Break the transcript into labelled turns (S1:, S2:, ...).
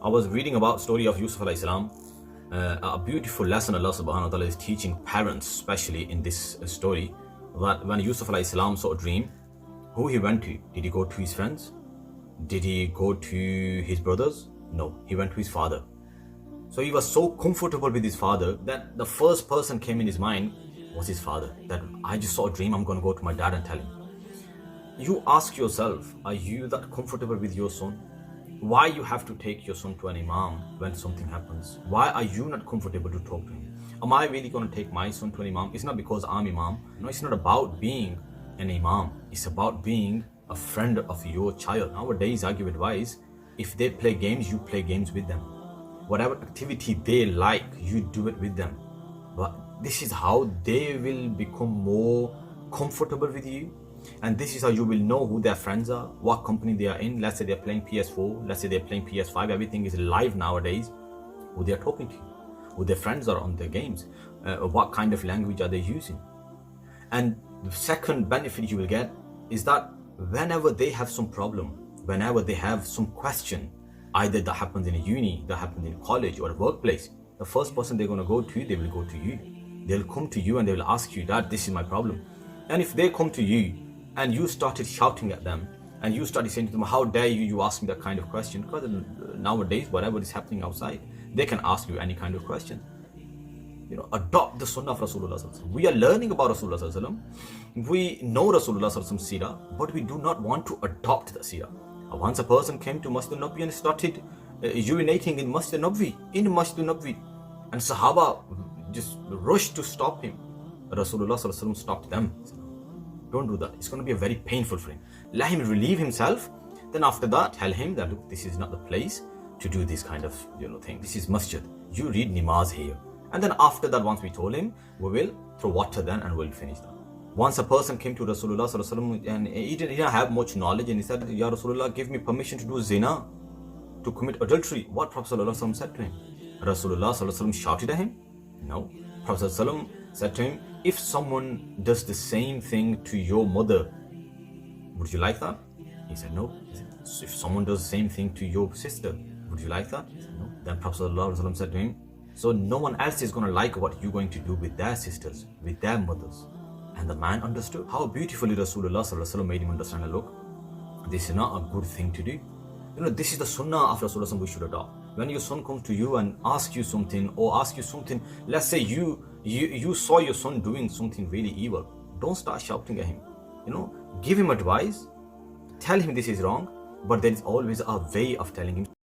S1: I was reading about story of Yusuf alayhi salam. A beautiful lesson Allah subhanahu wa ta'ala is teaching parents, especially in this story, that when Yusuf alayhi salam saw a dream, who he went to? Did he go to his friends? Did he go to his brothers? No, he went to his father. So he was so comfortable with his father that the first person came in his mind was his father. That I just saw a dream, I'm going to go to my dad and tell him. You ask yourself, are you that comfortable with your son? Why you have to take your son to an imam when something happens? Why are you not comfortable to talk to him? Am I really going to take my son to an imam? It's not because I'm imam. No, it's not about being an imam. It's about being a friend of your child. Nowadays, I give advice, if they play games, you play games with them. Whatever activity they like, you do it with them. But this is how they will become more comfortable with you. And this is how you will know who their friends are, what company they are in. Let's say they're playing PS4, let's say they're playing PS5, everything is live nowadays. Who they're talking to, who their friends are on their games, what kind of language are they using. And the second benefit you will get is that whenever they have some problem, whenever they have some question, either that happens in a uni, that happens in college or a workplace, the first person they're going to go to, they will go to you. They'll come to you and they will ask you, Dad, this is my problem. And if they come to you and you started shouting at them and you started saying to them, how dare you ask me that kind of question? Because nowadays, whatever is happening outside, they can ask you any kind of question. Adopt the sunnah of Rasulullah. We are learning about Rasulullah. We know Rasulullah seerah, but we do not want to adopt the seerah. Once a person came to Masjid Nabawi and started urinating in Masjid Nabawi, and Sahaba just rushed to stop him. Rasulullah stopped them. Don't do that. It's going to be a very painful for him. Let him relieve himself. Then after that, tell him that, look, this is not the place to do this kind of thing. This is masjid. You read namaz here. And then after that, once we told him, we will throw water then and we'll finish that. Once a person came to Rasulullah and he didn't have much knowledge and he said, Ya Rasulullah, give me permission to do zina, to commit adultery. What Prophet ﷺ said to him? Rasulullah ﷺ shouted at him? No. Prophet ﷺ said to him, if someone does the same thing to your mother, would you like that? He said, no. He said, so if someone does the same thing to your sister, would you like that? He said, no. Then Prophet ﷺ said to him, so no one else is going to like what you're going to do with their sisters, with their mothers. And the man understood. How beautifully Rasulullah ﷺ made him understand, look, this is not a good thing to do. This is the sunnah of Rasulullah we should adopt. When your son comes to you and asks you something, let's say you saw your son doing something really evil, don't start shouting at him. Give him advice, tell him this is wrong, but there is always a way of telling him.